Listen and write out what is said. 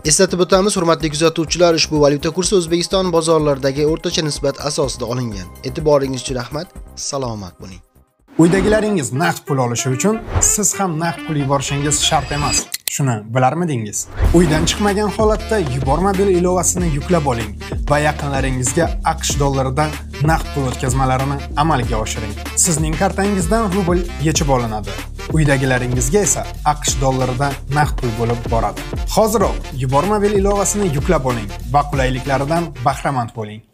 Eslatib o'tamiz, hurmatli kuzatuvchilar, ushbu valyuta kursi O'zbekiston bozorlaridagi o'rtacha nisbat asosida olingan. E'tiboringiz uchun rahmat. Salomat bo'ling. Uydagilaringiz naqd pul olishi uchun siz ham naqd pul yuborishingiz shart emas. Shuni bilarmidingiz? Uydan chiqmagan holatda Yubormobil ilovasini yuklab oling va yaqinlaringizga AQSh dollaridan naqd pul o'tkazmalarini amalga oshiring. Sizning kartangizdan rubl yechib olinadi. Uydagilaringizga esa AQSh dollaridan naqd pul bo'lib boradi. Hoziroq Yubormobil ilovasini yuklab oling va qulayliklaridan bahramand bo'ling.